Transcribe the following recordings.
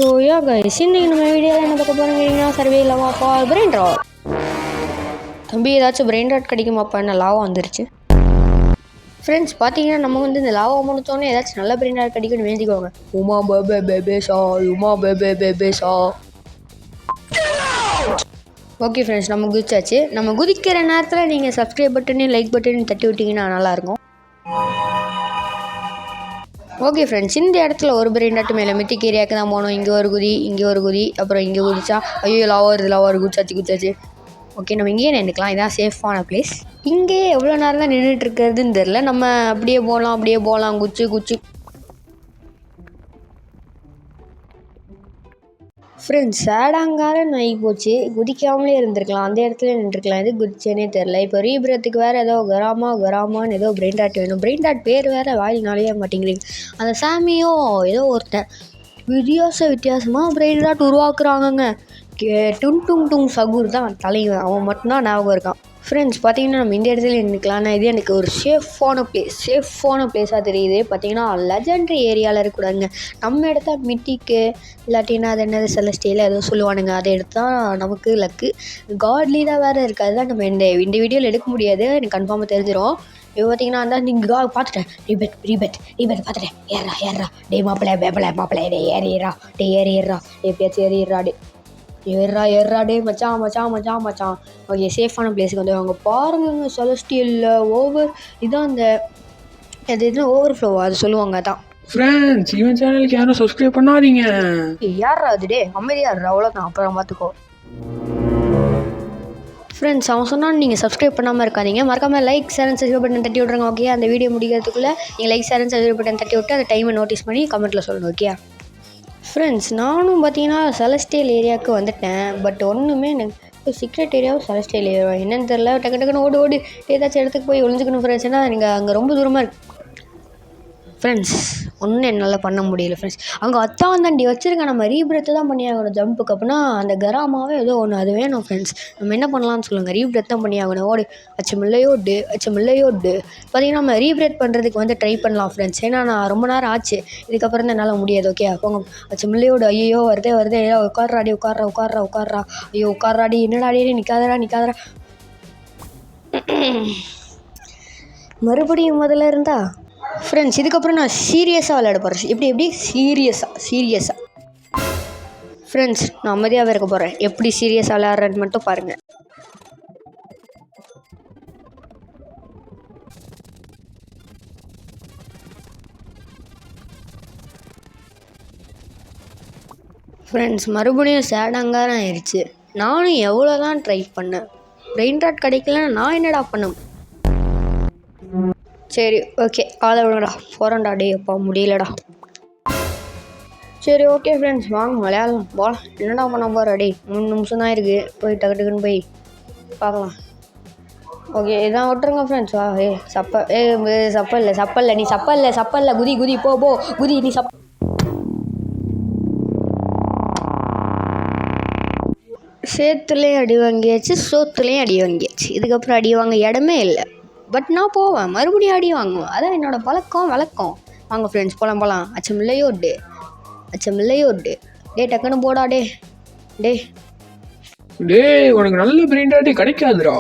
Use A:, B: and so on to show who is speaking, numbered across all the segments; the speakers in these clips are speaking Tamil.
A: ஸோ யா கைஸ், இன்னைக்கு நம்ம வீடியோவில் என்ன பார்க்க போகிறோங்கன்னா சர்வே லவாப்பா பிரெயின் ராட். தம்பி ஏதாச்சும் பிரெயின் ராட் கிடைக்குமாப்பா? என்ன லாவா வந்துருச்சு ஃப்ரெண்ட்ஸ். பார்த்தீங்கன்னா நம்ம வந்து இந்த லாவா முடிச்சோன்னே ஏதாச்சும் நல்ல பிரெயின் ராட் கிடைக்கும்னு வேண்டிக்கோங்க. உமா பேபே பேபேஷா, உமா பேபே பேபேஷா. ஓகே ஃப்ரெண்ட்ஸ், நம்ம குதிச்சாச்சு. நம்ம குதிக்கிற நேரத்தில் நீங்கள் சப்ஸ்கிரைப் பட்டனையும் லைக் பட்டனையும் தட்டி விட்டிங்கன்னா நல்லாயிருக்கும். ஓகே ஃப்ரெண்ட்ஸ், இந்த இடத்துல ஒரு பிரெயின் ராட் மேலே மித்திக் ஏரியாவுக்கு தான் போகணும். இங்கே ஒரு குதி, இங்கே ஒரு குதி, அப்புறம் இங்கே குதிச்சா ஐயோ லாவா குதிச்சாச்சு. ஓகே, நம்ம இங்கேயே நின்றுக்கலாம். இதான் சேஃபான பிளேஸ். இங்கேயே எவ்வளோ நேரம் தான் நின்றுட்டு இருக்கிறதுன்னு தெரில. நம்ம அப்படியே போகலாம் குச்சி. ஃப்ரெண்ட்ஸ், சேடாங்காரன் ஆகி போச்சு. குதிக்காமலே இருந்திருக்கலாம், அந்த இடத்துல நின்றுருக்கலாம். எது குதிச்சேனே தெரில. இப்போ ரீபிரத்துக்கு வேறு ஏதோ கராமான்னு ஏதோ பிரெயின் ராட் வேணும். பிரெயின் ராட் பேர் வேறு வாயில் நாளைய மாட்டேங்கிறீங்க. அந்த சாமியோ ஏதோ ஒருத்தன் வித்தியாசமாக பிரெயின் ராட் உருவாக்குறாங்கங்க. டுங் சகூர் தான் தலைவன், அவன் மட்டும்தான் ஞாபகம் இருக்கான். ஃப்ரெண்ட்ஸ், பார்த்தீங்கன்னா நம்ம இந்த இடத்துல நின்றுக்கலாம். ஆனால் இது எனக்கு ஒரு சேஃபான பிளேஸாக தெரியுது. பார்த்தீங்கன்னா லெஜெண்டரி ஏரியாவில் இருக்கக்கூடாதுங்க. நம்ம எடுத்தா மிட்டிக்கு இல்லாட்டின்னா அது என்னது செலஸ்டியில் ஏதோ சொல்லுவானுங்க, அதை எடுத்தால் நமக்கு லக்கு. காட்லி தான் வேறு இருக்குது. அதுதான் நம்ம இந்த வீடியோவில் எடுக்க முடியாது, எனக்கு கன்ஃபார்மாக தெரிஞ்சிடும். இப்போ பார்த்தீங்கன்னா அந்த நீங்கள் பார்த்துட்டேன். ரீபெட் பார்த்துட்டேன். ஏறா டே மாப்பிள்ளை டே ஏறிடுறா எப்படியாச்சும் ஏறிடுறா டே மச்சான். ஓகே, சேஃபான பிளேஸுக்கு வந்து அவங்க பாருங்க. செலஸ்டியலில் இதான் அந்த எதுனா ஓவர்ஃப்ளோ அது சொல்லுவாங்க. அதான்
B: ஃப்ரெண்ட்ஸ், இவன் சேனலுக்கு யாரும் சப்ஸ்கிரைப் பண்ணாதீங்க.
A: யாரா அது? டே அமைதியாடுறா, அவ்வளோதான், அப்புறம் பார்த்துக்கோ. ஃப்ரெண்ட்ஸ், அவன் சொன்னால் நீங்கள் சப்ஸ்கிரைப் பண்ணாமல் இருக்காதீங்க. மறக்காமல் like, share and subscribe button தட்டி விட்ருங்க. ஓகே, அந்த வீடியோ முடிக்கிறதுக்குள்ளே நீங்கள் like, share and subscribe button தட்டி விட்டு அந்த டைமை நோட்டீஸ் பண்ணி கமெண்ட்டில் சொல்லணும். ஓகே ஃப்ரெண்ட்ஸ், நானும் பார்த்தீங்கன்னா செலஸ்டியல் ஏரியாவுக்கு வந்துட்டேன். பட் ஒன்றுமே எனக்கு சீக்ரெட் ஏரியாவும் செலஸ்டியல் ஏரியாவா என்னன்னு தெரில. டக்குன்னு ஓடு ஏதாச்சும் இடத்துக்கு போய் ஒழிஞ்சுக்கணும் ஃப்ரெண்ட்ஸ். ஏன்னா நீங்கள் அங்கே ரொம்ப தூரமாக இருக்கு ஃப்ரெண்ட்ஸ். ஒன்றும் என்னால் பண்ண முடியல ஃப்ரெண்ட்ஸ். அங்கே அத்தான் தாண்டி வச்சுருக்கேன். நம்ம ரீபிரத்து தான் பண்ணி ஆகணும் ஜம்புக்கு. அப்படின்னா அந்த கராமாவே ஏதோ ஒன்று அது வேணும் ஃப்ரெண்ட்ஸ். நம்ம என்ன பண்ணலாம்னு சொல்லுங்கள். ரீபிரத் தான் பண்ணி ஆகணும். ஓடு அச்சமில்லையோடு. பார்த்தீங்கன்னா நம்ம ரீபிரத் பண்ணுறதுக்கு வந்து ட்ரை பண்ணலாம் ஃப்ரெண்ட்ஸ். ஏன்னா நான் ரொம்ப நேரம் ஆச்சு, இதுக்கப்புறம் தான் என்னால் முடியாது. ஓகே போங்க. அச்சமில்லையோடு. ஐயோ வருதே உட்கார்றா. ஐயோ உட்கார்றாடி. என்னடாடி நிற்காதடா. மறுபடியும் முதல்ல இருந்தா ஃப்ரெண்ட்ஸ். இதுக்கப்புறம் நான் சீரியஸாக விளையாட போகிறேன். எப்படி சீரியஸாக ஃப்ரெண்ட்ஸ், நான் அமைதியாகவே இருக்க போகிறேன். எப்படி சீரியஸாக விளையாடுறேன்னு மட்டும் பாருங்கள். ஃப்ரெண்ட்ஸ், மறுபடியும் சேடாங்காரம் ஆயிடுச்சு. நானும் எவ்வளோ தான் ட்ரை பண்ணேன். பிரெயின் ராட் கிடைக்கலன்னா நான் என்னடா பண்ணேன்? சரி ஓகே, காலை விடுங்கடா, போகிறேன்டா. டே அப்பா முடியலடா. சரி ஓகே ஃப்ரெண்ட்ஸ், வாங்க விளையாடலாம். போகலாம். என்னடா பண்ண போகிற? டே 3 நிமிஷம் தான் இருக்குது, போய் டக்குன்னு போய் பார்க்கலாம். ஓகே, இதான் விட்டுருங்க ஃப்ரெண்ட்ஸ். வா சப்பல் இல்லை நீ சப்பல் இல்லை. குதி போ குதி. நீ சேத்துலேயும் அடி வாங்கியாச்சு, சோத்துலேயும் அடி வாங்கியாச்சு. இதுக்கப்புறம் அடி வாங்க இடமே இல்லை. பட் நான் போவேன், மறுபடியும் அடி வாங்குவேன். அதான் என்னோடய வழக்கம். வாங்க ஃப்ரெண்ட்ஸ், போகலாம். அச்சமில்லையோடு. டே டக்குன்னு போடா. டே
B: உனக்கு நல்ல பிரெயின் ராட் கிடைக்காதுடா.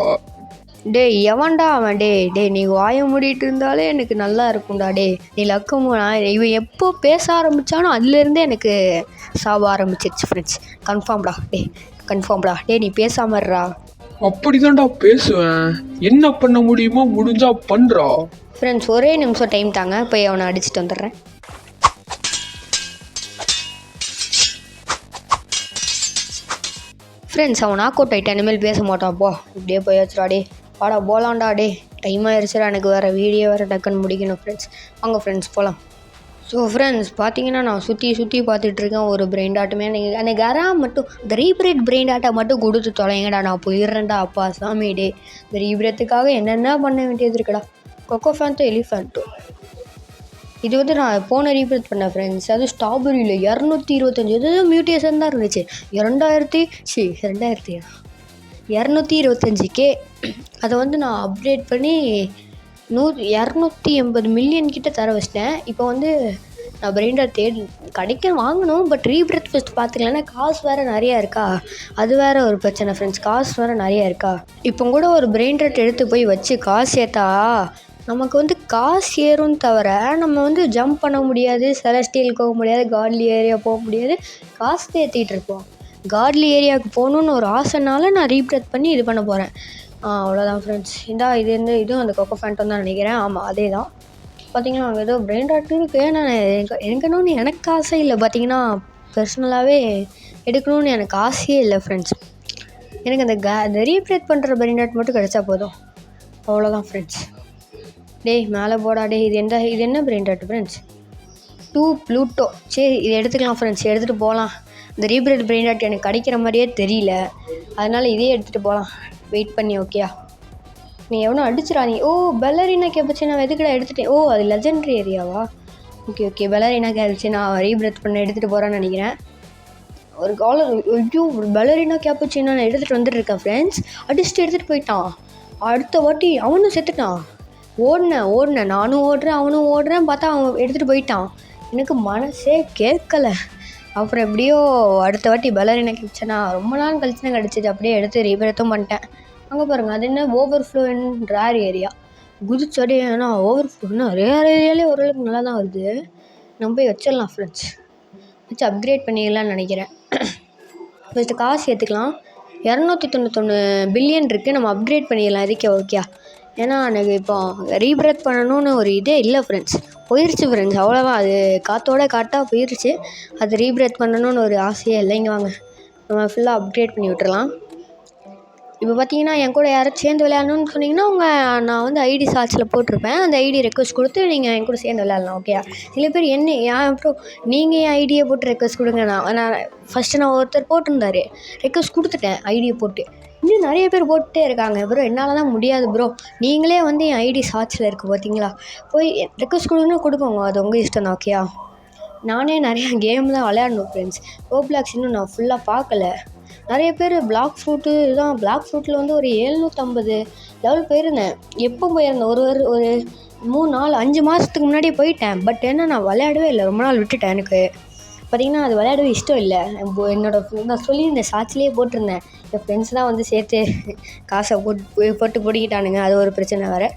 A: டே எவன்டா அவன்? டே நீ வாய மூடிட்டு இருந்தாலே எனக்கு நல்லா இருக்கும்டா. டே நீ லக்கமுனா. இவன் எப்போ பேச ஆரம்பித்தானோ அதுலேருந்தே எனக்கு சாவ ஆரம்பிச்சிருச்சு ஃப்ரெண்ட்ஸ். கன்ஃபார்ம்டா. டே நீ பேசாம இருடா.
B: அப்படிதான்டா பேசுவேன். என்ன பண்ண முடியுமோ முடிஞ்சா பண்றா.
A: ஃப்ரெண்ட்ஸ், ஒரே நிமிஷம் டைம் தாங்க, போய் அவனை அடிச்சுட்டு வந்துடுறேன். ஃப்ரெண்ட்ஸ், அவன் நாக் அவுட் ஆகிட்டான். இனிமேல் பேச மாட்டான். போ, இப்படியே போயாச்சுடா. டே வாடா போகலான்டா. டே டைம் ஆயிடுச்சுடா, எனக்கு வேறு வீடியோ வேறு டக்குன்னு முடிக்கணும் ஃப்ரெண்ட்ஸ். வாங்க ஃப்ரெண்ட்ஸ் போகலாம். ஸோ ஃப்ரெண்ட்ஸ், பார்த்தீங்கன்னா நான் சுற்றி பார்த்துட்ருக்கேன். ஒரு பிரெயின் டாட்டுமே அந்த மட்டும் இந்த ரீபிரேட் பிரெயின் டாட்டை மட்டும் கொடுத்து தொலைங்கடா. நான் போயிடுறேன்டா. அப்பா சாமி. டே இந்த ரீபிரத்துக்காக என்னென்ன பண்ண வேண்டியது இருக்குடா. கொக்கோ ஃபேண்ட்டோ எலிஃபேண்ட்டோ இது வந்து நான் போன ரீபிரத் பண்ணேன் ஃப்ரெண்ட்ஸ். அது ஸ்ட்ராபெரியில் 225 எதுவும் மியூட்டேஷன் தான் இருந்துச்சு. 225K. அதை வந்து நான் அப்டேட் பண்ணி 280 மில்லியன் கிட்ட தர வச்சிட்டேன். இப்போ வந்து நான் பிரெயின் டாட் வாங்கணும். பட் ரீபிரத் ஃபஸ்ட் பார்த்துக்கலன்னா காசு வேறு நிறையா இருக்கா, அது வேறு ஒரு பிரச்சனை ஃப்ரெண்ட்ஸ். காசு வேறு நிறையா இருக்கா. இப்போ கூட ஒரு பிரெயின் டாட் எடுத்து போய் வச்சு காசு ஏற்றா நமக்கு வந்து காசு ஏறும் தவிர நம்ம வந்து ஜம்ப் பண்ண முடியாது, செலஸ்டியல் போக முடியாது, காட்லி ஏரியா போக முடியாது. காசு ஏற்றிட்டு இருப்போம். காட்லி ஏரியாவுக்கு போகணுன்னு ஒரு ஆசைனால நான் ரீபிரத் பண்ணி இது பண்ண போகிறேன். அவ்வளோதான் ஃப்ரெண்ட்ஸ். இதுவும் அந்த கொக்கோ ஃபேண்டம் தான் நினைக்கிறேன். ஆமாம், அதே தான். பார்த்தீங்கன்னா அங்கே ஏதோ பிரெயின் டாட் இருக்குது. நான் எடுக்கணும்னு எனக்கு ஆசை இல்லை. பார்த்தீங்கன்னா பர்சனலாகவே எடுக்கணும்னு எனக்கு ஆசையே இல்லை ஃப்ரெண்ட்ஸ். எனக்கு அந்த ரீப்ரேட் பண்ணுற பிரெயின் டாட் மட்டும் கிடச்சா போதும். அவ்வளோதான் ஃப்ரெண்ட்ஸ். டேய் மேலே போடா டே. இது என்ன பிரெயின் டாட் ஃப்ரெண்ட்ஸ்? 2 ப்ளூட்டோ. சரி, இது எடுத்துக்கலாம் ஃப்ரெண்ட்ஸ், எடுத்துகிட்டு போகலாம். இந்த ரீப்ரேட் பிரெயின் டாட் எனக்கு கிடைக்கிற மாதிரியே தெரியல, அதனால் இதே எடுத்துகிட்டு போகலாம். வெயிட் பண்ணி ஓகேயா? நீ எவனோ அடிச்சிடாதீ. ஓ, பெல்லரினா கேப்பச்சு. நான் எதுக்குடா எடுத்துட்டேன்? ஓ, அது லெஜெண்ட்ரி ஏரியாவா? ஓகே. பெல்லரினா கேப்பச்சு நான் ரீபிரத் பண்ண எடுத்துகிட்டு போகிறேன்னு நினைக்கிறேன். ஒரு காலர் ஐயோ, பெல்லரினா கேப்பச்சு நான் எடுத்துகிட்டு வந்துட்டுருக்கேன் ஃப்ரெண்ட்ஸ். அடிச்சுட்டு எடுத்துகிட்டு போயிட்டான். அடுத்த வாட்டி அவனும் செத்துட்டான். ஓடினேன் நானும் ஓடுறேன், அவனும் ஓடுறேன். பார்த்தா அவன் எடுத்துகிட்டு போயிட்டான். எனக்கு மனசே கேட்கல. அப்புறம் எப்படியோ அடுத்த வாட்டி பெல்லரினா கேப்பச்சுன்னா ரொம்ப நாள் கழிச்சு தான் கிடச்சிது. அப்படியே எடுத்து ரீபிரத்தும் பண்ணிட்டேன். அங்கே பாருங்கள், அது என்ன ஓவர்ஃப்ளோ இன் ரேர் ஏரியா. குதிச்சோடே. ஏன்னா ஓவர்ஃப்ளோன்னா ரேர் ஏரியாலே ஓரளவுக்கு நல்லா தான் வருது. நம்ம போய் வச்சிடலாம் ஃப்ரெண்ட்ஸ். வச்சு அப்கிரேட் பண்ணிடலான்னு நினைக்கிறேன். ஃபஸ்ட்டு காசு ஏற்றுக்கலாம். 291 பில்லியன் இருக்குது. நம்ம அப்கிரேட் பண்ணிடலாம் இதுக்கே. ஓகே. ஏன்னா எனக்கு இப்போ ரீபிரத் பண்ணணும்னு ஒரு இதே இல்லை ஃப்ரெண்ட்ஸ். போயிடுச்சு ஃப்ரெண்ட்ஸ், அவ்வளோவா. அது காற்றாக போயிடுச்சு. அது ரீபிரத் பண்ணணும்னு ஒரு ஆசையே இல்லை. இங்கே வாங்க, நம்ம ஃபுல்லாக அப்கிரேட் பண்ணி விட்டுறலாம். இப்போ பார்த்தீங்கன்னா என் கூட யாராச்சும் சேர்ந்து விளையாடணும்னு சொன்னீங்கன்னா நான் வந்து ஐடி சார்ஜில் போட்டிருப்பேன். அந்த ஐடி ரெக்வஸ்ட் கொடுத்து நீங்கள் என் கூட சேர்ந்து விளையாடலாம். ஓகே. சில பேர் அப்புறம் நீங்கள் என் ஐடியை போட்டு ரெக்வஸ்ட் கொடுங்க. நான் ஃபஸ்ட்டு ஒருத்தர் போட்டிருந்தாரு, ரெக்வஸ்ட் கொடுத்துட்டேன் ஐடியை போட்டு. இன்னும் நிறைய பேர் போட்டுகிட்டே இருக்காங்க. ப்ரோ என்னால் தான் முடியாது ப்ரோ. நீங்களே வந்து என் ஐடி சார்ஜில் இருக்குது பார்த்தீங்களா, போய் ரெக்வஸ்ட் கொடுக்கோங்க. அது உங்கள் இஷ்டம் தான். ஓகேயா? நானே நிறையா கேம் தான் விளையாடணும் ஃப்ரெண்ட்ஸ். ரோப்ளாக்ஸ் இன்னும் நான் ஃபுல்லாக பார்க்கல. நிறைய பேர் பிளாக் ஃப்ரூட்டில் வந்து ஒரு 750 லெவல் போயிருந்தேன். எப்போ போயிருந்தேன்? ஒரு 3-4-5 மாதத்துக்கு முன்னாடியே போயிட்டேன். பட் ஏன்னா நான் விளையாடவே இல்லை, ரொம்ப நாள் விட்டுட்டேன். எனக்கு பார்த்திங்கன்னா அது விளையாடவே இஷ்டம் இல்லை. நான் சொல்லியிருந்தேன், சாட்சிலேயே போட்டிருந்தேன். என் ஃப்ரெண்ட்ஸ் தான் வந்து சேர்த்து காசை போட்டு பிடிக்கிட்டானுங்க. அது ஒரு பிரச்சனை வேறு.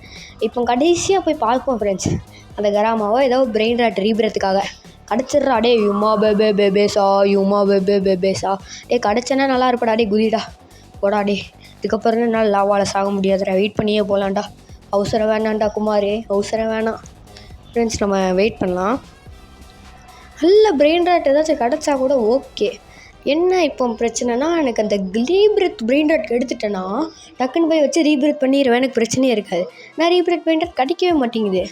A: இப்போ கடைசியாக போய் பார்ப்போம் ஃப்ரெண்ட்ஸ், அந்த கராமாவோ ஏதோ பிரெயின் டாட் ரீபிரத்துக்காக கிடச்சிட்றா. டே யுமா பேபேசா டே கிடச்சேன்னா நல்லா இருப்படா. டே குதிடா போடா. டே இதுக்கப்புறம் என்னால் லாவால் சாக முடியாதுடா. வெயிட் பண்ணியே போகலான்டா. அவசரம் வேணாண்டா குமார், அவசரம் வேணாம் ஃப்ரெண்ட்ஸ். நம்ம வெயிட் பண்ணலாம். நல்ல பிரெயின் டாட் ஏதாச்சும் கிடச்சா கூட ஓகே. என்ன இப்போ பிரச்சனைனா, எனக்கு அந்த ரீபிரத் பிரெயின் டாட் எடுத்துட்டேன்னா டக்குன்னு போய் வச்சு ரீபிரத் பண்ணிடுவேன். எனக்கு பிரச்சனையே இருக்காது. நான் ரீபிரத் பிரெயின் டாட் கிடைக்கவே மாட்டேங்குது.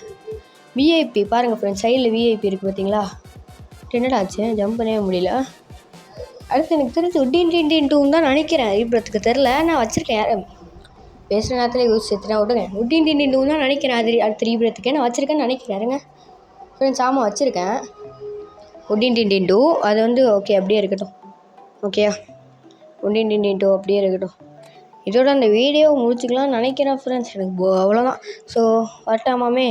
A: விஐபி பாருங்கள் ஃப்ரெண்ட்ஸ், சைடில் விஐபி இருக்குது பார்த்தீங்களா? என்னடாச்சு, ஜம்ப் பண்ணவே முடியல. அடுத்து எனக்கு தெரிஞ்சு உட்டின் தான் நினைக்கிறேன். ரீபிரத்துக்கு தெரில, நான் வச்சுருக்கேன். யார் பேசுகிற நேரத்தில் யூஸ் எடுத்துனா விட்டுங்க. உட்டின் தான் நினைக்கிறேன். அது அடுத்த ரீபிரத்துக்கு நான் வச்சுருக்கேன்னு நினைக்கிறேன் ஃப்ரெண்ட்ஸ். ஆமாம், வச்சுருக்கேன் உட்டின். அது வந்து ஓகே, அப்படியே இருக்கட்டும். ஓகே, உட்டின் அப்படியே இருக்கட்டும். இதோட அந்த வீடியோவை முடிச்சுக்கலாம்னு நினைக்கிறேன் ஃப்ரெண்ட்ஸ். எனக்கு அவ்வளோதான். ஸோ வரட்டாமாமே.